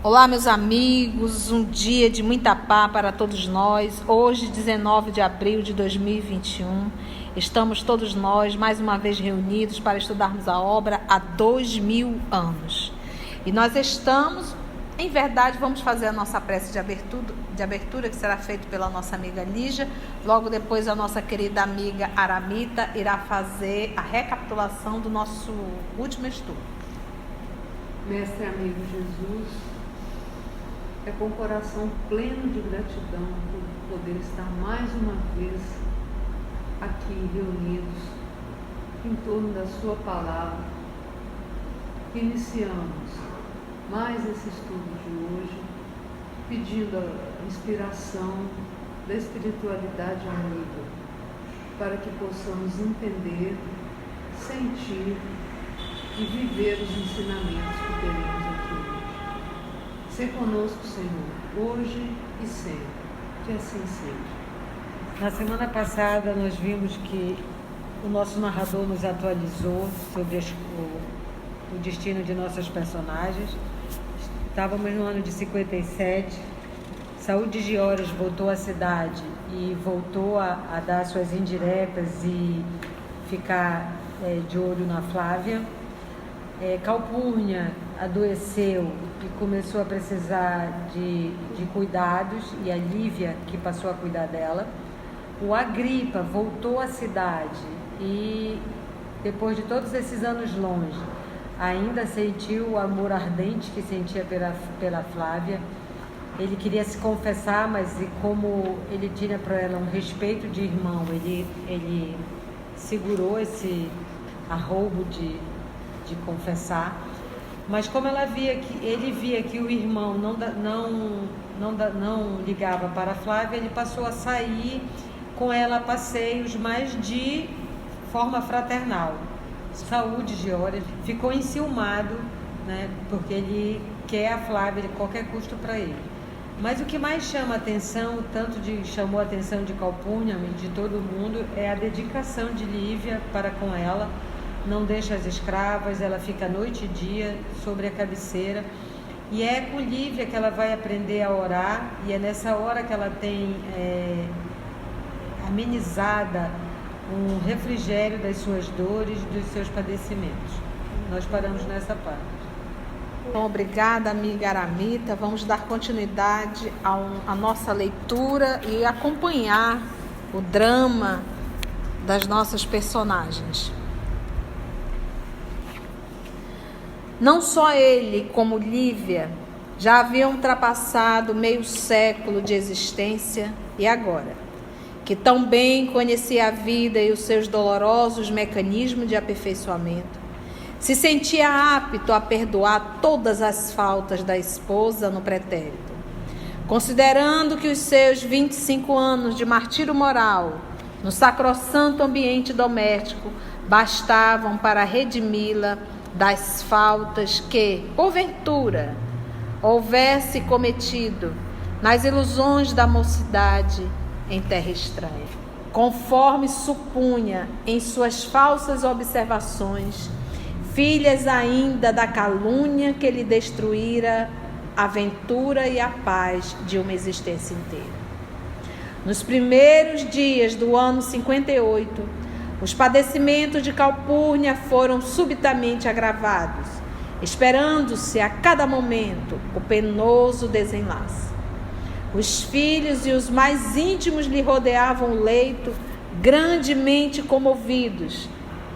Olá, meus amigos, um dia de muita paz para todos nós. Hoje, 19 de abril de 2021, estamos todos nós mais uma vez reunidos para estudarmos a obra há 2000 anos. E nós estamos, em verdade, vamos fazer a nossa prece de abertura que será feita pela nossa amiga Lígia. Logo depois, a nossa querida amiga Aramita irá fazer a recapitulação do nosso último estudo. Mestre amigo Jesus, é com coração pleno de gratidão por poder estar mais uma vez aqui reunidos em torno da sua palavra. Iniciamos mais esse estudo de hoje, pedindo a inspiração da espiritualidade amiga, para que possamos entender, sentir e viver os ensinamentos que teremos aqui hoje. Sê conosco, Senhor, hoje e sempre, que assim seja. Na semana passada nós vimos que o nosso narrador nos atualizou sobre o destino de nossas personagens. Estávamos no ano de 57, Saul de Giores voltou à cidade e voltou a dar suas indiretas e ficar de olho na Flávia. Calpurnia adoeceu e começou a precisar de cuidados, e a Lívia que passou a cuidar dela. O Agripa voltou à cidade e, depois de todos esses anos longe, ainda sentiu o amor ardente que sentia pela Flávia. Ele queria se confessar, mas como ele tinha para ela um respeito de irmão, ele segurou esse arroubo de confessar. Mas como ele via que o irmão não ligava para a Flávia, ele passou a sair com ela a passeios, mas de forma fraternal. Saul de Giores ficou enciumado, né, porque ele quer a Flávia de qualquer custo para ele. Mas o que mais chama a atenção, chamou a atenção de Calpurnia e de todo mundo, é a dedicação de Lívia para com ela. Não deixa as escravas, ela fica noite e dia sobre a cabeceira. E é com Lívia que ela vai aprender a orar, e é nessa hora que ela tem amenizada um refrigério das suas dores, dos seus padecimentos. Nós paramos nessa parte. Bom, obrigada, amiga Aramita. Vamos dar continuidade à nossa leitura e acompanhar o drama das nossas personagens. Não só ele, como Lívia, já haviam ultrapassado meio século de existência, e agora, que tão bem conhecia a vida e os seus dolorosos mecanismos de aperfeiçoamento, se sentia apto a perdoar todas as faltas da esposa no pretérito, considerando que os seus 25 anos de martírio moral no sacrossanto ambiente doméstico bastavam para redimi-la das faltas que, porventura, houvesse cometido nas ilusões da mocidade em terra estranha, conforme supunha em suas falsas observações, filhas ainda da calúnia que lhe destruíra a ventura e a paz de uma existência inteira. Nos primeiros dias do ano 58, os padecimentos de Calpurnia foram subitamente agravados, esperando-se a cada momento o penoso desenlace. Os filhos e os mais íntimos lhe rodeavam o leito, grandemente comovidos,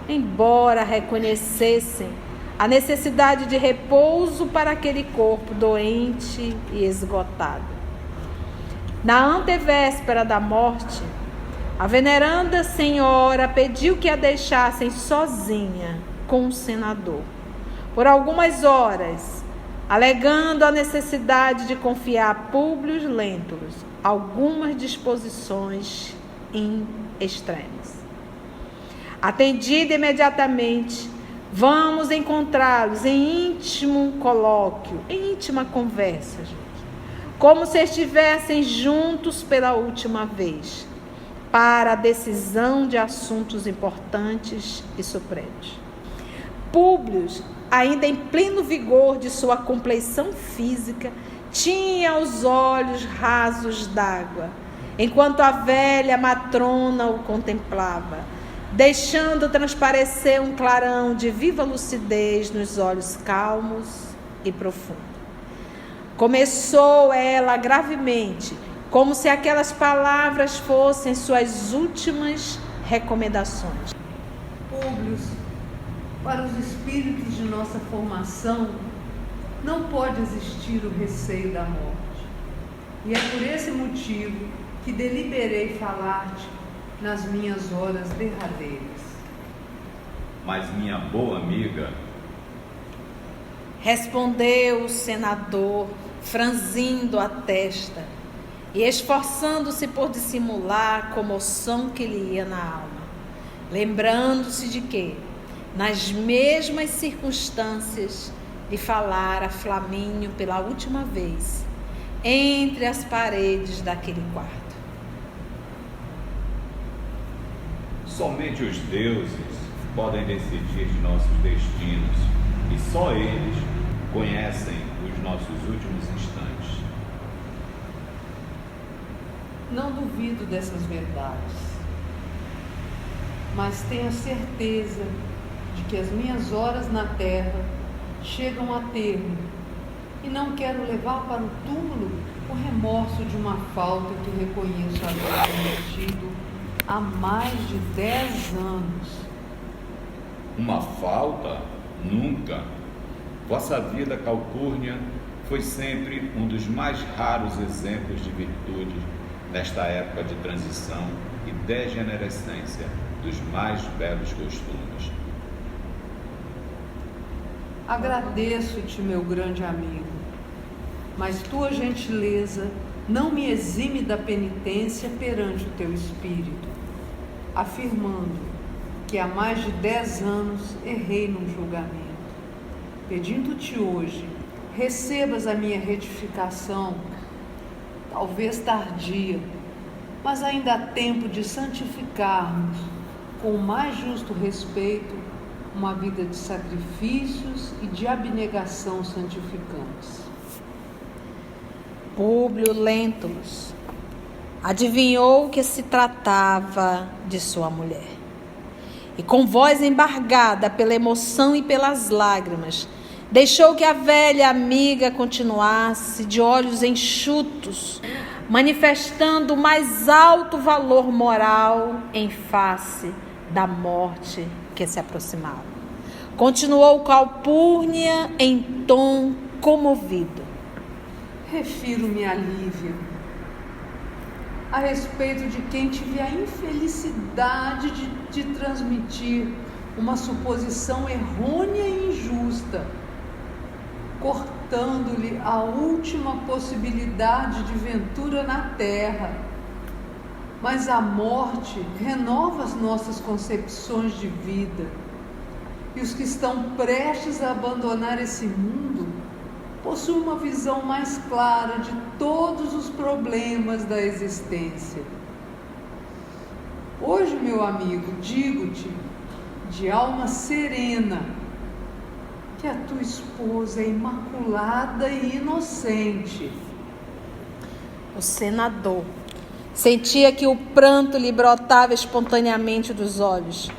embora reconhecessem a necessidade de repouso para aquele corpo doente e esgotado. Na antevéspera da morte, a veneranda senhora pediu que a deixassem sozinha com o senador por algumas horas, alegando a necessidade de confiar a Públio Lentulus algumas disposições extremas. Atendida imediatamente, vamos encontrá-los em íntimo colóquio, em íntima conversa, como se estivessem juntos pela última vez, para a decisão de assuntos importantes e supremos. Públio ainda em pleno vigor de sua compleição física, tinha os olhos rasos d'água, enquanto a velha matrona o contemplava, deixando transparecer um clarão de viva lucidez nos olhos calmos e profundos. Começou ela gravemente, como se aquelas palavras fossem suas últimas recomendações. Públio, para os espíritos de nossa formação, não pode existir o receio da morte. E é por esse motivo que deliberei falar-te nas minhas horas derradeiras. Mas minha boa amiga, respondeu o senador, franzindo a testa e esforçando-se por dissimular a comoção que lhe ia na alma, lembrando-se de que, nas mesmas circunstâncias, lhe falara Flamínio pela última vez, entre as paredes daquele quarto. somente os deuses podem decidir de nossos destinos e só eles conhecem os nossos últimos instantes. Não duvido dessas verdades, mas tenho certeza de que as minhas horas na terra chegam a termo e não quero levar para o túmulo o remorso de uma falta que reconheço haver cometido há mais de 10 anos. Uma falta? Nunca. Vossa vida calpurnia foi sempre um dos mais raros exemplos de virtude nesta época de transição e degenerescência dos mais belos costumes. Agradeço-te, meu grande amigo, mas tua gentileza não me exime da penitência perante o teu espírito, afirmando que há mais de 10 anos errei num julgamento. Pedindo-te hoje, recebas a minha retificação, talvez tardia, mas ainda há tempo de santificarmos, com o mais justo respeito, uma vida de sacrifícios e de abnegação santificantes. Públio Lentulus adivinhou que se tratava de sua mulher. E com voz embargada pela emoção e pelas lágrimas, deixou que a velha amiga continuasse de olhos enxutos, manifestando o mais alto valor moral em face da morte que se aproximava. Continuou Calpurnia em tom comovido. Refiro-me a Lívia, a respeito de quem tive a infelicidade de transmitir uma suposição errônea e injusta, cortando-lhe a última possibilidade de ventura na terra. Mas a morte renova as nossas concepções de vida, e os que estão prestes a abandonar esse mundo possuem uma visão mais clara de todos os problemas da existência. Hoje, meu amigo, digo-te, de alma serena, que a tua esposa é imaculada e inocente. O senador sentia que o pranto lhe brotava espontaneamente dos olhos,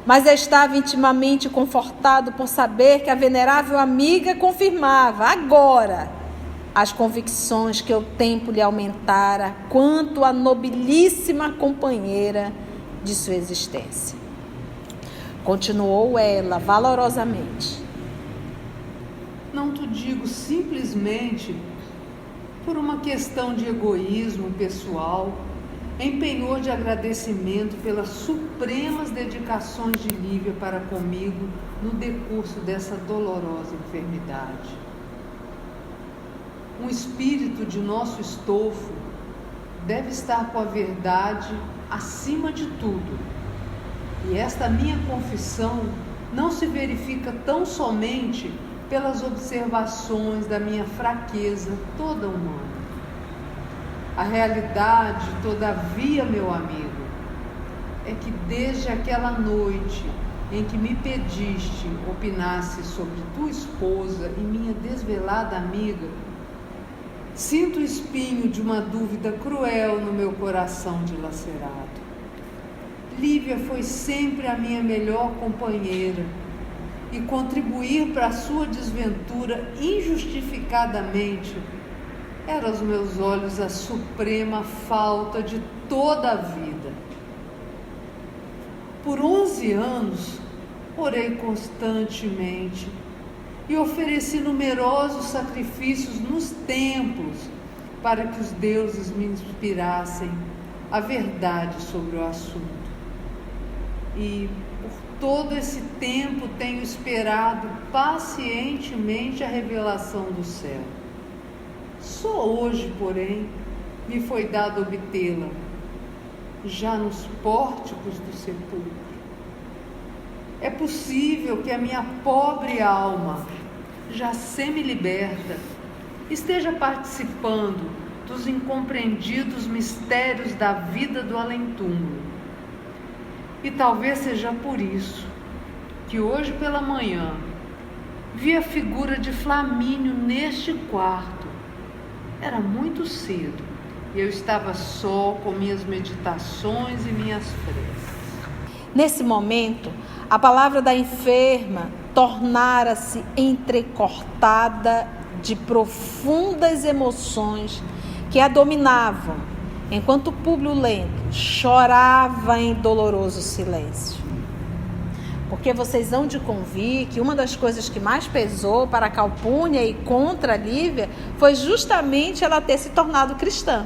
mas estava intimamente confortado por saber que a venerável amiga confirmava agora as convicções que o tempo lhe aumentara quanto à nobilíssima companheira de sua existência. Continuou ela valorosamente. Não te digo simplesmente por uma questão de egoísmo pessoal, em penhor de agradecimento pelas supremas dedicações de Lívia para comigo no decurso dessa dolorosa enfermidade. Um espírito de nosso estofo deve estar com a verdade acima de tudo, e esta minha confissão não se verifica tão somente pelas observações da minha fraqueza toda humana. A realidade, todavia, meu amigo, é que desde aquela noite em que me pediste opinasse sobre tua esposa e minha desvelada amiga, sinto o espinho de uma dúvida cruel no meu coração dilacerado. Lívia foi sempre a minha melhor companheira, e contribuir para a sua desventura injustificadamente era aos meus olhos a suprema falta de toda a vida. Por 11 anos, orei constantemente e ofereci numerosos sacrifícios nos templos para que os deuses me inspirassem a verdade sobre o assunto. E por todo esse tempo tenho esperado pacientemente a revelação do céu. Só hoje, porém, me foi dado obtê-la, já nos pórticos do sepulcro. É possível que a minha pobre alma, já semi-liberta, esteja participando dos incompreendidos mistérios da vida do além-túmulo. E talvez seja por isso que hoje pela manhã vi a figura de Flamínio neste quarto. Era muito cedo e eu estava só com minhas meditações e minhas preces. Nesse momento, a palavra da enferma tornara-se entrecortada de profundas emoções que a dominavam, enquanto Públio Lento chorava em doloroso silêncio. Porque vocês hão de convir que uma das coisas que mais pesou para Calpurnia e contra Lívia foi justamente ela ter se tornado cristã.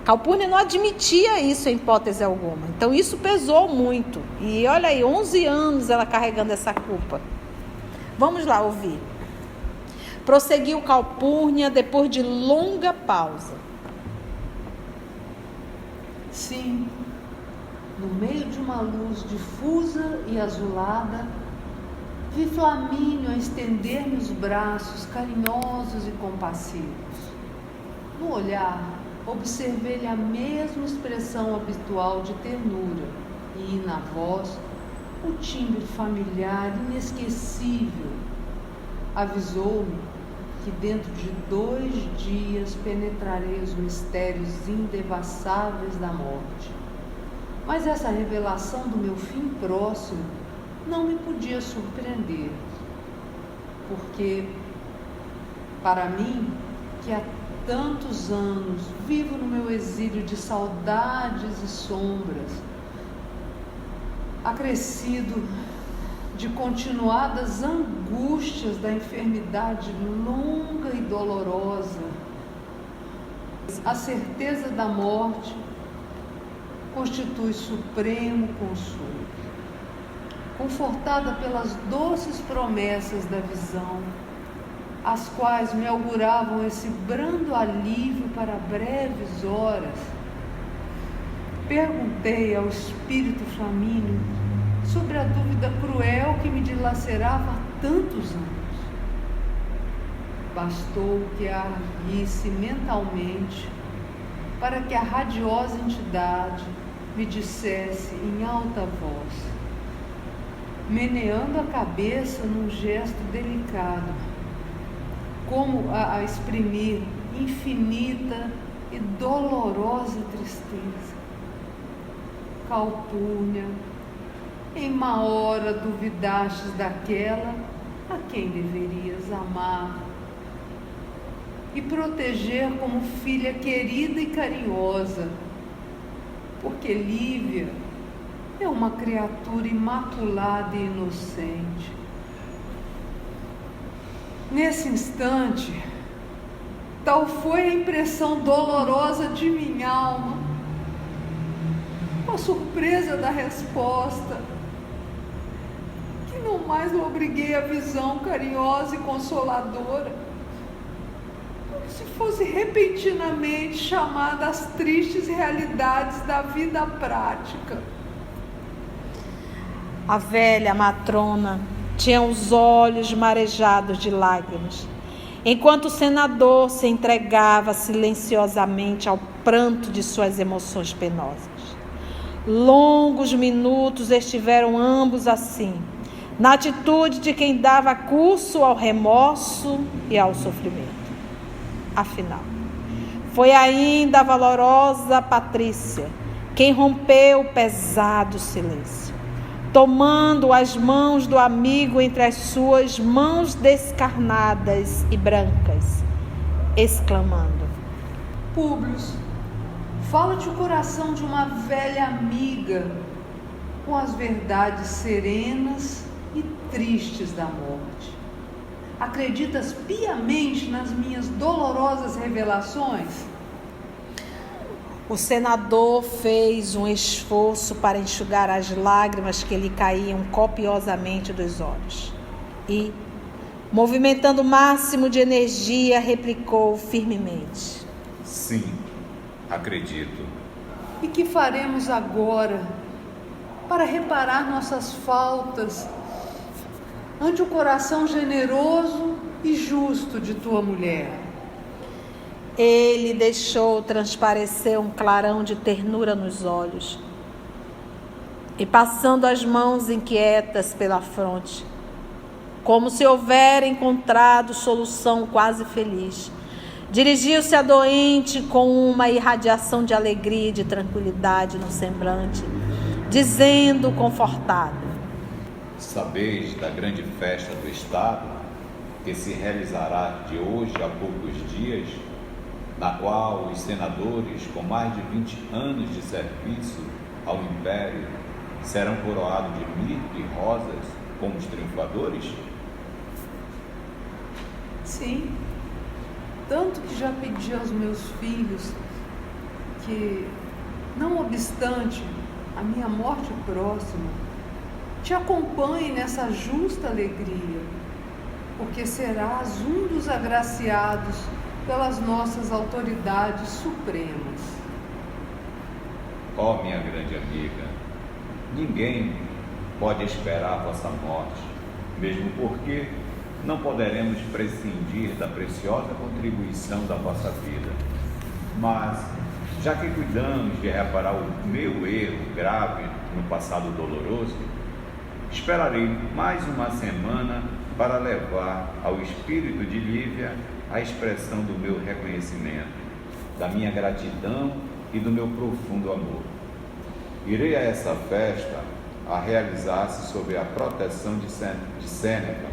Calpurnia não admitia isso em hipótese alguma. Então isso pesou muito. E olha aí, 11 anos ela carregando essa culpa. Vamos lá ouvir. Prosseguiu Calpurnia depois de longa pausa. Sim, no meio de uma luz difusa e azulada, vi Flamínio a estender-me os braços carinhosos e compassivos. No olhar, observei-lhe a mesma expressão habitual de ternura e, na voz, o timbre familiar inesquecível. Avisou-me que dentro de 2 dias penetrarei os mistérios indevassáveis da morte. Mas essa revelação do meu fim próximo não me podia surpreender, porque, para mim, que há tantos anos vivo no meu exílio de saudades e sombras, acrescido de continuadas angústias da enfermidade longa e dolorosa, a certeza da morte constitui supremo consolo. Confortada pelas doces promessas da visão, as quais me auguravam esse brando alívio para breves horas, perguntei ao espírito Flamínio sobre a dúvida cruel que me dilacerava há tantos anos. Bastou que a arguisse mentalmente para que a radiosa entidade me dissesse em alta voz, meneando a cabeça num gesto delicado, como a exprimir infinita e dolorosa tristeza: Calpurnia, em uma hora duvidastes daquela a quem deverias amar e proteger como filha querida e carinhosa, porque Lívia é uma criatura imaculada e inocente. Nesse instante, tal foi a impressão dolorosa de minha alma, a surpresa da resposta, que não mais obriguei a visão carinhosa e consoladora, como se fosse repentinamente chamada às tristes realidades da vida prática. A velha matrona tinha os olhos marejados de lágrimas, enquanto o senador se entregava silenciosamente ao pranto de suas emoções penosas. Longos minutos estiveram ambos assim, na atitude de quem dava curso ao remorso e ao sofrimento. Afinal, foi ainda a valorosa Patrícia quem rompeu o pesado silêncio, tomando as mãos do amigo entre as suas mãos descarnadas e brancas, exclamando: Públio, fala-te o coração de uma velha amiga com as verdades serenas e tristes da morte. Acreditas piamente nas minhas dolorosas revelações? O senador fez um esforço para enxugar as lágrimas que lhe caíam copiosamente dos olhos e, movimentando o máximo de energia, replicou firmemente: Sim, acredito. E que faremos agora para reparar nossas faltas ante o coração generoso e justo de tua mulher? Ele deixou transparecer um clarão de ternura nos olhos e, passando as mãos inquietas pela fronte, como se houvera encontrado solução quase feliz, dirigiu-se à doente com uma irradiação de alegria e de tranquilidade no semblante, dizendo confortado: Sabeis da grande festa do Estado, que se realizará de hoje a poucos dias, na qual os senadores com mais de 20 anos de serviço ao Império serão coroados de mirto e rosas como os triunfadores? Sim, tanto que já pedi aos meus filhos que, não obstante a minha morte próxima, te acompanhe nessa justa alegria, porque serás um dos agraciados pelas nossas autoridades supremas. Ó minha grande amiga, ninguém pode esperar vossa morte, mesmo porque não poderemos prescindir da preciosa contribuição da vossa vida. Mas, já que cuidamos de reparar o meu erro grave no passado doloroso, esperarei mais uma semana para levar ao espírito de Lívia a expressão do meu reconhecimento, da minha gratidão e do meu profundo amor. Irei a essa festa a realizar-se sob a proteção de Sêneca,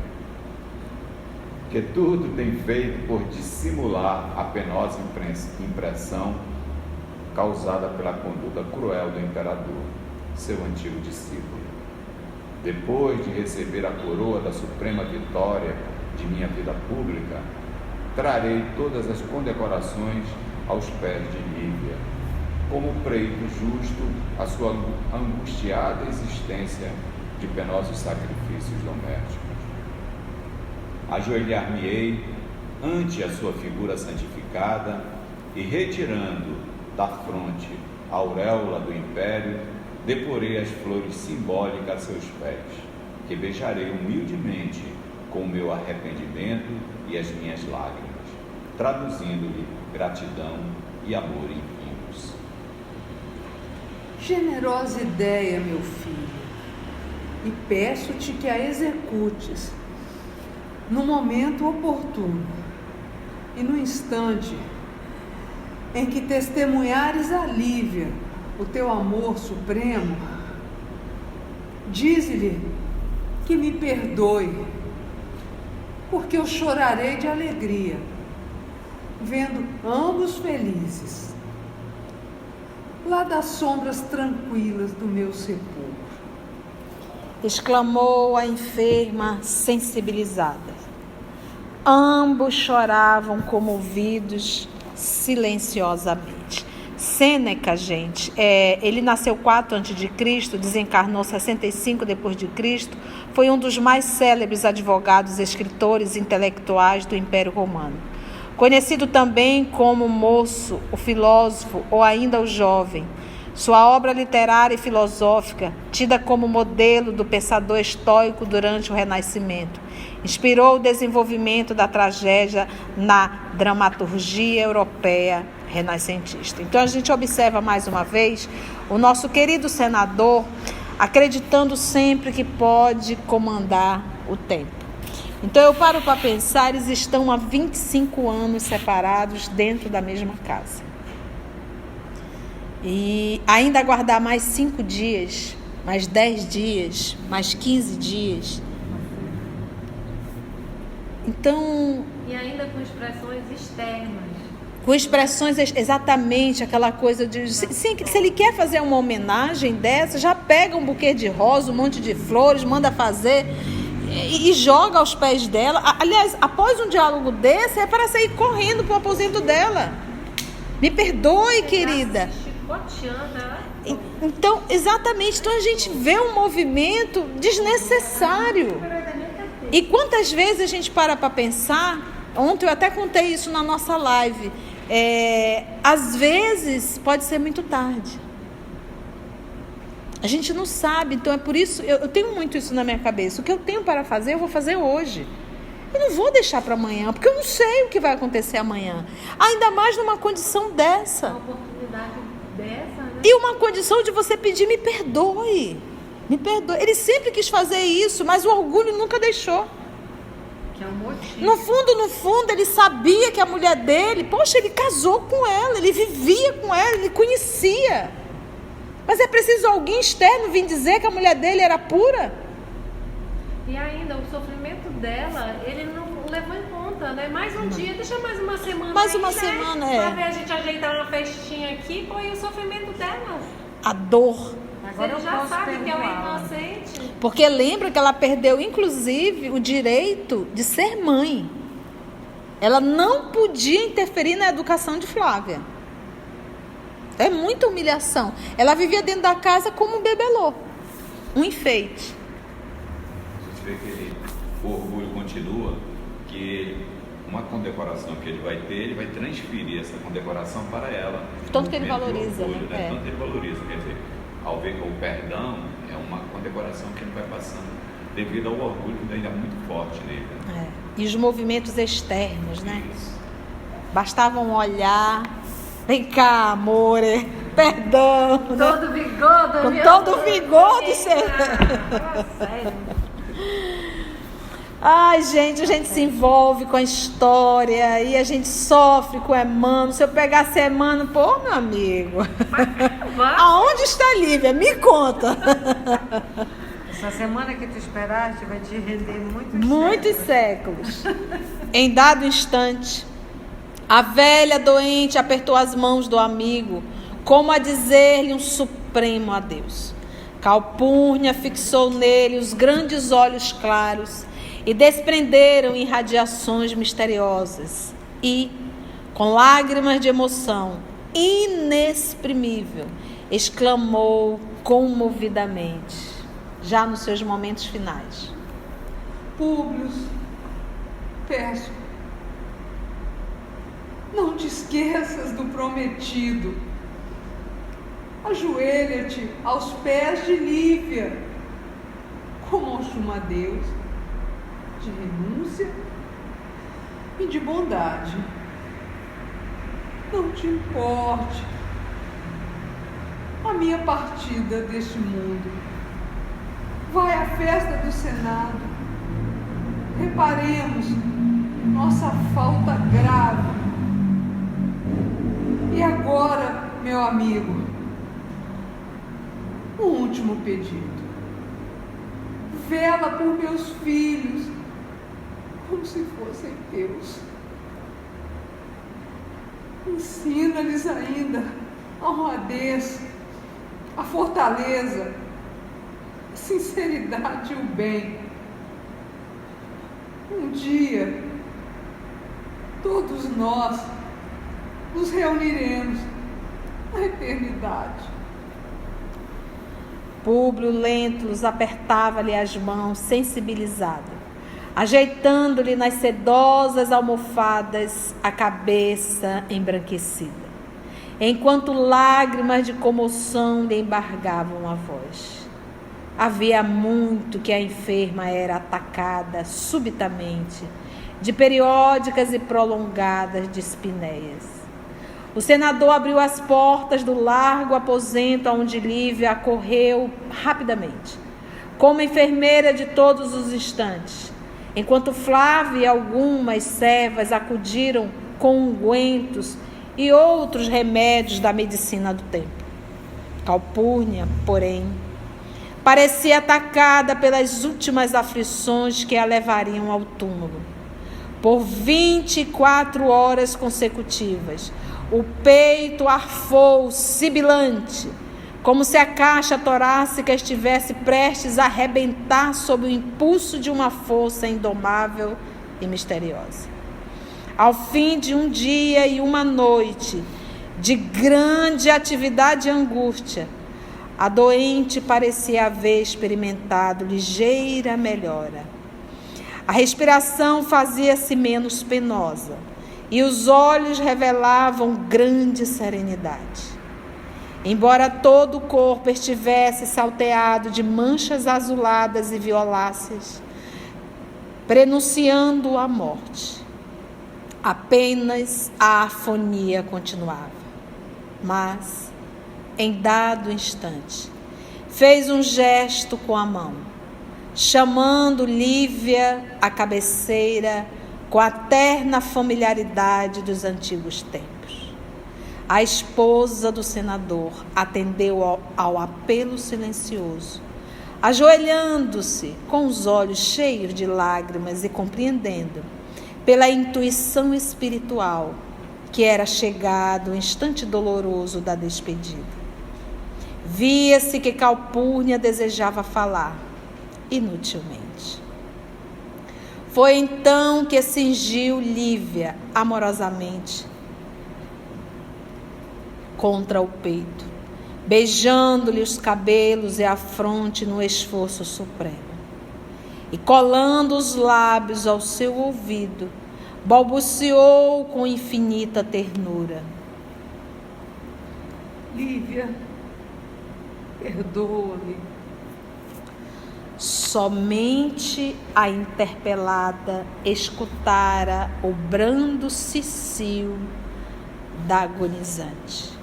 que tudo tem feito por dissimular a penosa impressão causada pela conduta cruel do imperador, seu antigo discípulo. Depois de receber a coroa da suprema vitória de minha vida pública, trarei todas as condecorações aos pés de Lívia, como preito justo à sua angustiada existência de penosos sacrifícios domésticos. Ajoelhar-me-ei ante a sua figura santificada e, retirando da fronte a auréola do império, deporei as flores simbólicas a seus pés, que beijarei humildemente com o meu arrependimento e as minhas lágrimas, traduzindo-lhe gratidão e amor infinitos. Generosa ideia, meu filho, e peço-te que a executes no momento oportuno e no instante em que testemunhares a Lívia o teu amor supremo. Dize-lhe que me perdoe, porque eu chorarei de alegria, vendo ambos felizes, lá das sombras tranquilas do meu sepulcro. Exclamou a enferma sensibilizada. Ambos choravam comovidos silenciosamente. Sêneca, gente, ele nasceu 4 a.C., desencarnou 65 d.C., foi um dos mais célebres advogados, escritores e intelectuais do Império Romano. Conhecido também como o moço, o filósofo ou ainda o jovem, sua obra literária e filosófica, tida como modelo do pensador estoico durante o Renascimento, inspirou o desenvolvimento da tragédia na dramaturgia europeia renascentista. Então a gente observa mais uma vez o nosso querido senador acreditando sempre que pode comandar o tempo. Então eu paro para pensar, eles estão há 25 anos separados dentro da mesma casa. E ainda aguardar mais 5 dias, mais 10 dias, mais 15 dias. Então... E ainda com expressões externas. Com expressões, exatamente, aquela coisa de... Se ele quer fazer uma homenagem dessa, já pega um buquê de rosa, um monte de flores, manda fazer e joga aos pés dela. Aliás, após um diálogo desse, é para sair correndo para o aposento dela. Me perdoe, querida. Então, exatamente, então a gente vê um movimento desnecessário. E quantas vezes a gente para pensar, ontem eu até contei isso na nossa live, às vezes pode ser muito tarde. A gente não sabe, então é por isso, eu tenho muito isso na minha cabeça. O que eu tenho para fazer, eu vou fazer hoje. Eu não vou deixar para amanhã, porque eu não sei o que vai acontecer amanhã. Ainda mais numa condição dessa. Uma oportunidade dessa, né? E uma condição de você pedir, me perdoe. Me perdoe. Ele sempre quis fazer isso, mas o orgulho nunca deixou. Que é um motivo. No fundo, ele sabia que a mulher dele, poxa, ele casou com ela, ele vivia com ela, ele conhecia. Mas é preciso alguém externo vir dizer que a mulher dele era pura? E ainda, o sofrimento dela, ele não levou em conta, né? Mais um dia, deixa mais uma semana. Mais aí, uma né? semana, Pra ver a gente ajeitar uma festinha aqui, pô, e o sofrimento dela. A dor. Agora ele já sabe que ela é inocente. Porque lembra que ela perdeu, inclusive, o direito de ser mãe. Ela não podia interferir na educação de Flávia. É muita humilhação. Ela vivia dentro da casa como um bebelô. Um enfeite. A gente vê que o orgulho continua, que uma condecoração que ele vai ter, ele vai transferir essa condecoração para ela. Tanto que ele valoriza, orgulho, né? Tanto ele valoriza, quer dizer, ao ver que o perdão é uma condecoração que ele vai passando devido ao orgulho que ainda é muito forte nele. Né? E os movimentos externos, né? Isso. Bastava um olhar. Vem cá, amor, perdão. Todo vigor do Com meu todo o amor. vigor do ser. Sério. Ai, gente, a gente se envolve com a história e a gente sofre com Emmanuel. Se eu pegasse Emmanuel, pô, meu amigo, aonde está a Lívia? Me conta. Essa semana que tu esperaste vai te render Muitos séculos. Em dado instante, a velha doente apertou as mãos do amigo, como a dizer-lhe um supremo adeus. Calpurnia fixou nele os grandes olhos claros e desprenderam irradiações misteriosas. E, com lágrimas de emoção inexprimível, exclamou comovidamente, já nos seus momentos finais: Públio, peço, não te esqueças do prometido. Ajoelha-te aos pés de Lívia, como ao sumo Deus, de renúncia e de bondade. Não te importe a minha partida deste mundo. Vai à festa do Senado. Reparemos nossa falta grave. E agora, meu amigo, um último pedido. Vela por meus filhos, como se fossem teus. Ensina-lhes ainda a honradez, a fortaleza, a sinceridade e o bem. Um dia, todos nós nos reuniremos na eternidade. Públio Lentulus apertava-lhe as mãos, sensibilizado, ajeitando-lhe nas sedosas almofadas a cabeça embranquecida, enquanto lágrimas de comoção lhe embargavam a voz. Havia muito que a enferma era atacada subitamente de periódicas e prolongadas dispineias. O senador abriu as portas do largo aposento onde Lívia correu rapidamente, como enfermeira de todos os instantes, enquanto Flávia e algumas servas acudiram com ungüentos e outros remédios da medicina do tempo. Calpurnia, porém, parecia atacada pelas últimas aflições que a levariam ao túmulo. Por 24 horas consecutivas, o peito arfou sibilante, como se a caixa torácica estivesse prestes a arrebentar sob o impulso de uma força indomável e misteriosa. Ao fim de um dia e uma noite de grande atividade e angústia, a doente parecia haver experimentado ligeira melhora. A respiração fazia-se menos penosa e os olhos revelavam grande serenidade. Embora todo o corpo estivesse salteado de manchas azuladas e violáceas, prenunciando a morte, apenas a afonia continuava. Mas, em dado instante, fez um gesto com a mão, chamando Lívia à cabeceira com a terna familiaridade dos antigos tempos. A esposa do senador atendeu ao apelo silencioso, ajoelhando-se com os olhos cheios de lágrimas e compreendendo, pela intuição espiritual, que era chegado o instante doloroso da despedida. Via-se que Calpurnia desejava falar, inutilmente. Foi então que cingiu Lívia amorosamente contra o peito, beijando-lhe os cabelos e a fronte no esforço supremo, e colando os lábios ao seu ouvido, balbuciou com infinita ternura: Lívia, perdoa-me. Somente a interpelada escutara o brando cicio da agonizante.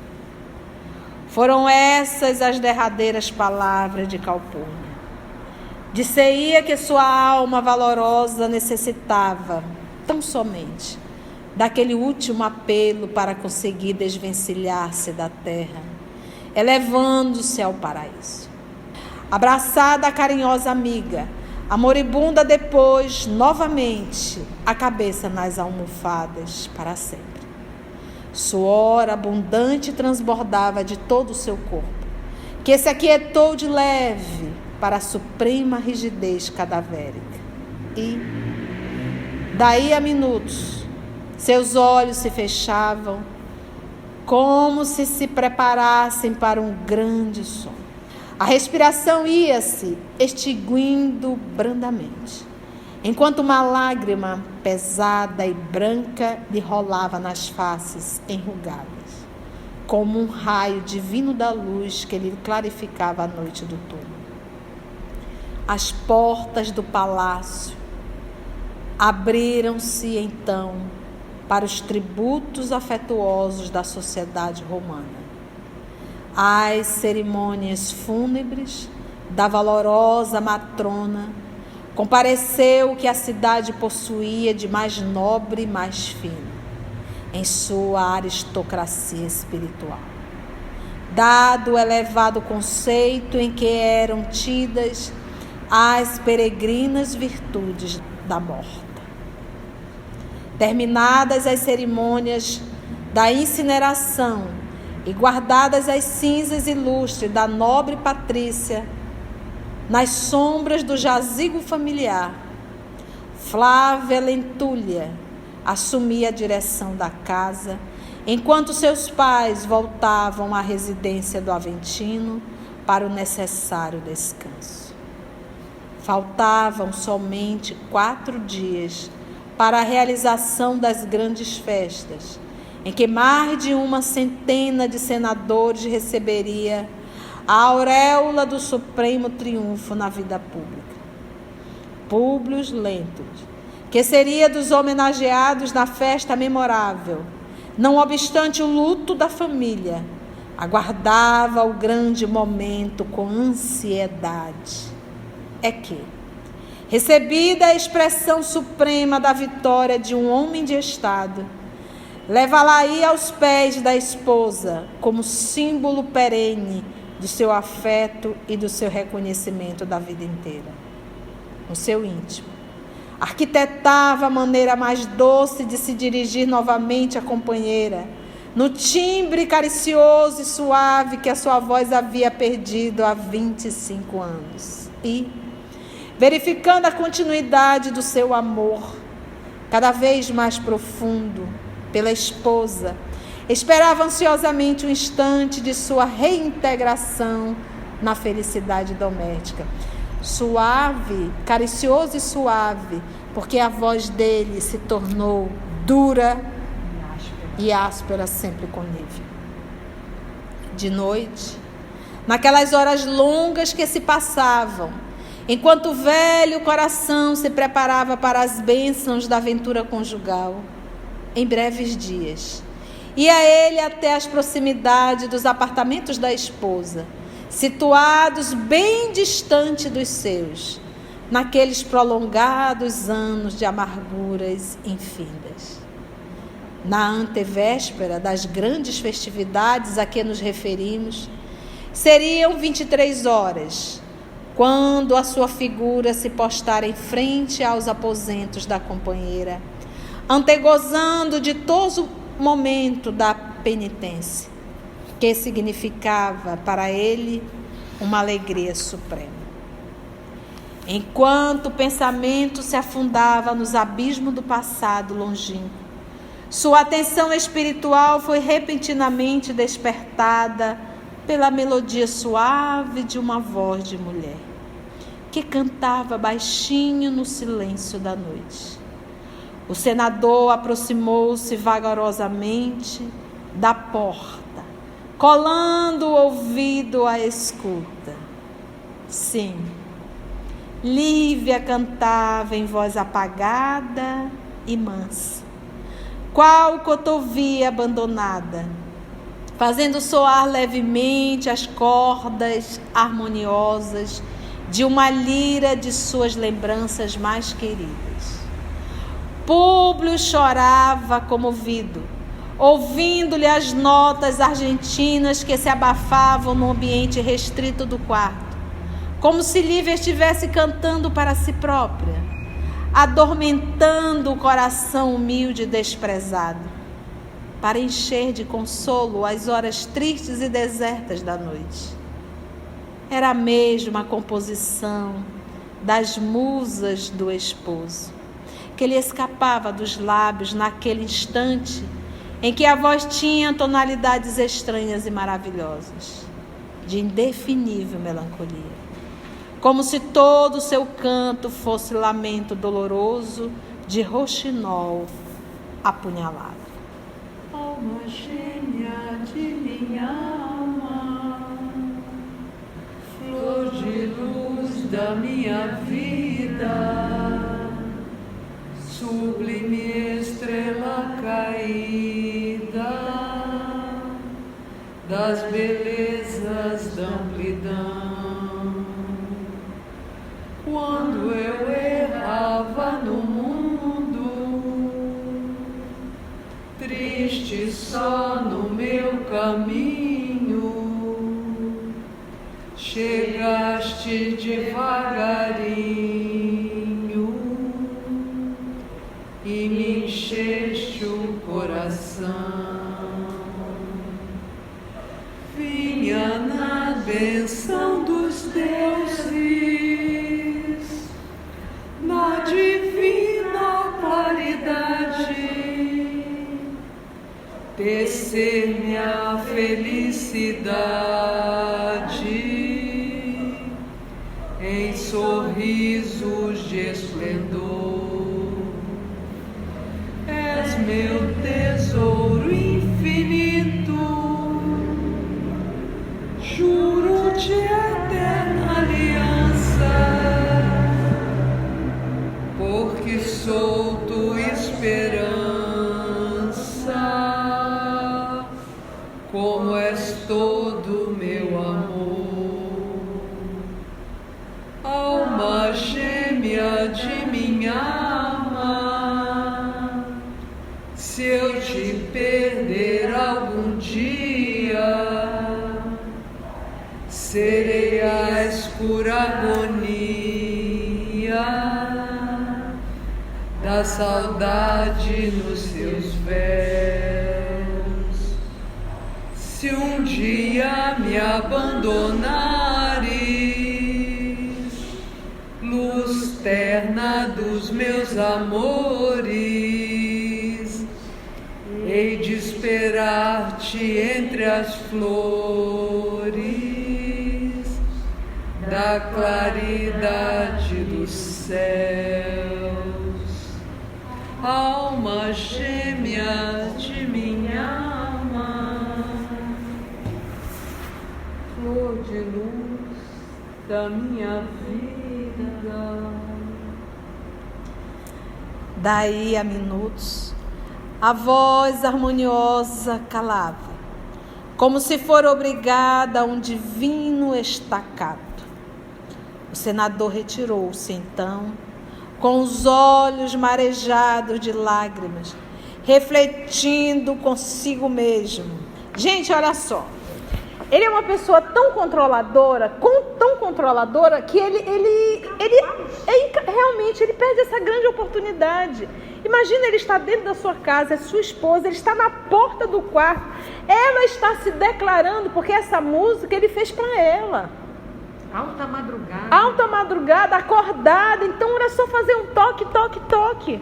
Foram essas as derradeiras palavras de Calpurnia. Disse-ia que sua alma valorosa necessitava, tão somente, daquele último apelo para conseguir desvencilhar-se da terra, elevando-se ao paraíso. Abraçada a carinhosa amiga, a moribunda depois, novamente, a cabeça nas almofadas para sempre. Suor abundante transbordava de todo o seu corpo, que se aquietou de leve para a suprema rigidez cadavérica. E, daí a minutos, seus olhos se fechavam, como se preparassem para um grande sono. A respiração ia-se extinguindo brandamente, enquanto uma lágrima pesada e branca lhe rolava nas faces enrugadas, como um raio divino da luz que lhe clarificava a noite do túmulo. As portas do palácio abriram-se então para os tributos afetuosos da sociedade romana. As cerimônias fúnebres da valorosa matrona compareceu o que a cidade possuía de mais nobre e mais fino em sua aristocracia espiritual, dado o elevado conceito em que eram tidas as peregrinas virtudes da morta. Terminadas as cerimônias da incineração e guardadas as cinzas ilustres da nobre Patrícia nas sombras do jazigo familiar, Flávia Lentúlia assumia a direção da casa, enquanto seus pais voltavam à residência do Aventino para o necessário descanso. Faltavam somente 4 dias para a realização das grandes festas, em que mais de 100 de senadores receberia a auréola do supremo triunfo na vida pública. Públio Lentulus, que seria dos homenageados na festa memorável, não obstante o luto da família, aguardava o grande momento com ansiedade. É que, recebida a expressão suprema da vitória de um homem de Estado, levá-la-ia aos pés da esposa como símbolo perene do seu afeto e do seu reconhecimento da vida inteira. No seu íntimo, arquitetava a maneira mais doce de se dirigir novamente à companheira, no timbre caricioso e suave que a sua voz havia perdido há 25 anos. E, verificando a continuidade do seu amor, cada vez mais profundo, pela esposa, esperava ansiosamente o instante de sua reintegração na felicidade doméstica. Suave, caricioso e suave, porque a voz dele se tornou dura e áspera sempre com Lívia. De noite, naquelas horas longas que se passavam, enquanto o velho coração se preparava para as bênçãos da aventura conjugal, em breves dias, ia ele até as proximidades dos apartamentos da esposa, situados bem distante dos seus, naqueles prolongados anos de amarguras infindas. Na antevéspera das grandes festividades a que nos referimos, seriam 23 horas, quando a sua figura se postara em frente aos aposentos da companheira, antegozando de todo momento da penitência, que significava para ele uma alegria suprema. Enquanto o pensamento se afundava nos abismos do passado longínquo, sua atenção espiritual foi repentinamente despertada pela melodia suave de uma voz de mulher, que cantava baixinho no silêncio da noite. O senador aproximou-se vagarosamente da porta, colando o ouvido à escuta. Sim, Lívia cantava em voz apagada e mansa, qual cotovia abandonada, fazendo soar levemente as cordas harmoniosas de uma lira de suas lembranças mais queridas. Públio chorava comovido, ouvindo-lhe as notas argentinas que se abafavam no ambiente restrito do quarto, como se Lívia estivesse cantando para si própria, adormentando o coração humilde e desprezado, para encher de consolo as horas tristes e desertas da noite. Era a mesma composição das musas do esposo, que lhe escapava dos lábios naquele instante em que a voz tinha tonalidades estranhas e maravilhosas, de indefinível melancolia, como se todo o seu canto fosse lamento doloroso de roxinol apunhalado. Alma gêmea de minha alma, flor de luz da minha vida, sublime estrela caída das belezas da amplidão. Quando eu errava no mundo, triste só no meu caminho, chegaste devagarinho e me encheste o coração. Vinha na bênção dos deuses, na divina claridade, tecer minha felicidade em sorrisos de esplendor. És meu tesouro infinito, juro de eterna aliança, porque sou tua esperança. de minha alma, se eu te perder algum dia, serei a escura agonia da saudade nos seus véus. Se um dia me abandonares, luz terna dos meus amores, hei de esperar-te entre as flores da claridade dos céus. Alma gêmea de minha alma, flor de luz da minha vida. Daí a minutos, a voz harmoniosa calava, como se for obrigada a um divino estacato. O senador retirou-se então, com os olhos marejados de lágrimas, refletindo consigo mesmo. Gente, olha só. Ele é uma pessoa tão controladora que realmente ele perde essa grande oportunidade. Imagina, ele está dentro da sua casa, é sua esposa, ele está na porta do quarto, ela está se declarando, porque essa música ele fez para ela. Alta madrugada, acordada. Então era só fazer um toque, toque, toque.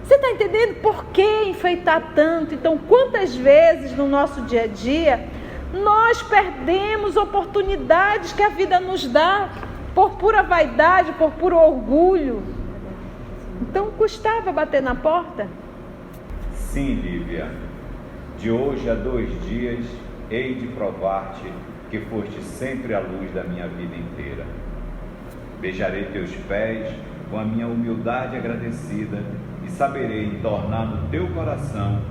Você está entendendo por que enfeitar tanto? Então, quantas vezes no nosso dia a dia nós perdemos oportunidades que a vida nos dá por pura vaidade, por puro orgulho? Então, custava bater na porta? Sim, Lívia. De hoje a 2 dias, hei de provar-te que foste sempre a luz da minha vida inteira. Beijarei teus pés com a minha humildade agradecida e saberei tornar no teu coração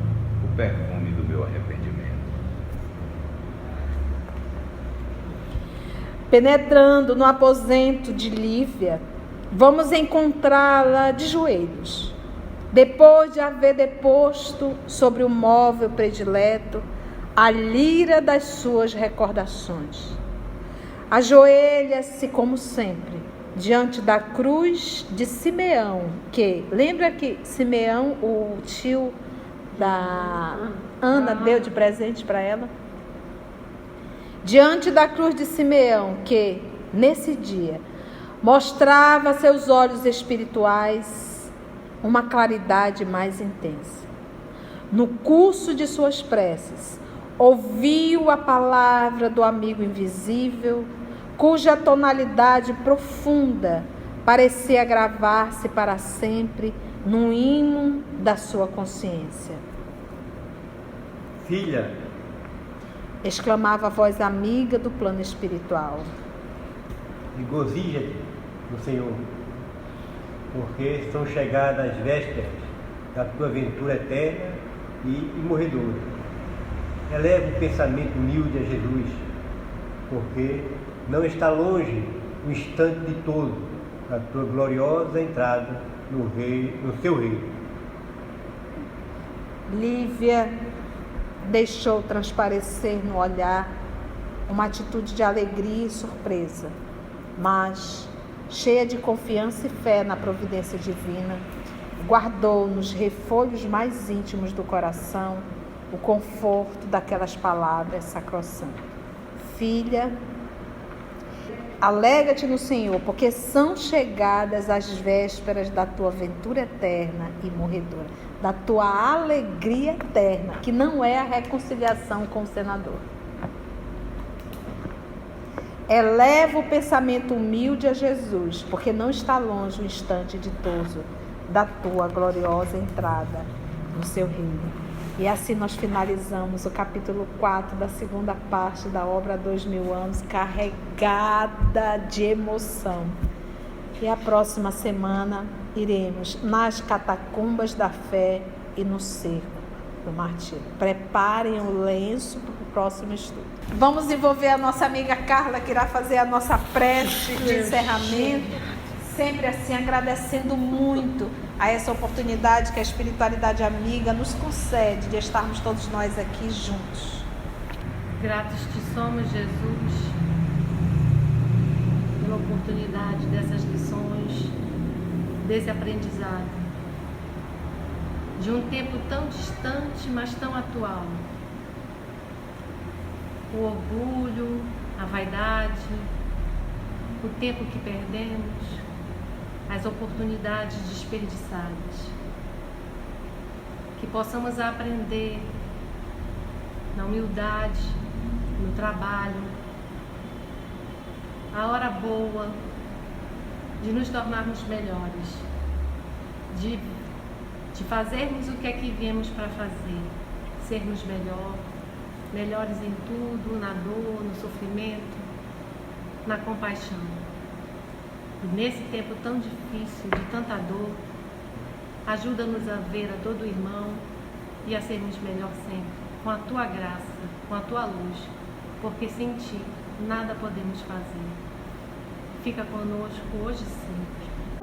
o perfume do meu arrependimento. Penetrando no aposento de Lívia, vamos encontrá-la de joelhos, depois de haver deposto sobre o móvel predileto a lira das suas recordações. Ajoelha-se como sempre diante da cruz de Simeão, que, lembra que Simeão, o tio da Ana, deu de presente para ela? Diante da cruz de Simeão, que, nesse dia, mostrava a seus olhos espirituais uma claridade mais intensa. No curso de suas preces, ouviu a palavra do amigo invisível, cuja tonalidade profunda parecia gravar-se para sempre no hino da sua consciência. Filha, exclamava a voz amiga do plano espiritual, regozija-te no Senhor, porque são chegadas as vésperas da tua aventura eterna e morredora. Eleva o pensamento humilde a Jesus, porque não está longe o instante de todo da tua gloriosa entrada no seu reino. Lívia deixou transparecer no olhar uma atitude de alegria e surpresa, mas, cheia de confiança e fé na providência divina, guardou nos refolhos mais íntimos do coração o conforto daquelas palavras sacrossantas. Filha, alegra-te no Senhor, porque são chegadas as vésperas da tua aventura eterna e morredora, da tua alegria eterna, que não é a reconciliação com o senador. Eleva o pensamento humilde a Jesus, porque não está longe o instante ditoso da tua gloriosa entrada no seu reino. E assim nós finalizamos o capítulo 4 da segunda parte da obra 2000 anos, carregada de emoção. E a próxima semana iremos nas catacumbas da fé e no cerco do martírio. Preparem o lenço para o próximo estudo. Vamos envolver a nossa amiga Carla, que irá fazer a nossa prece de encerramento. sempre assim agradecendo muito a essa oportunidade que a espiritualidade amiga nos concede de estarmos todos nós aqui juntos. Gratos te somos, Jesus, pela oportunidade dessas lições, desse aprendizado, de um tempo tão distante, mas tão atual. O orgulho, a vaidade, o tempo que perdemos, as oportunidades desperdiçadas. Que possamos aprender na humildade, no trabalho, a hora boa de nos tornarmos melhores, de fazermos o que é que viemos para fazer, sermos melhores em tudo, na dor, no sofrimento, na compaixão. E nesse tempo tão difícil, de tanta dor, ajuda-nos a ver a dor do irmão e a sermos melhor sempre, com a tua graça, com a tua luz, porque sem ti nada podemos fazer. Fica conosco hoje e sempre.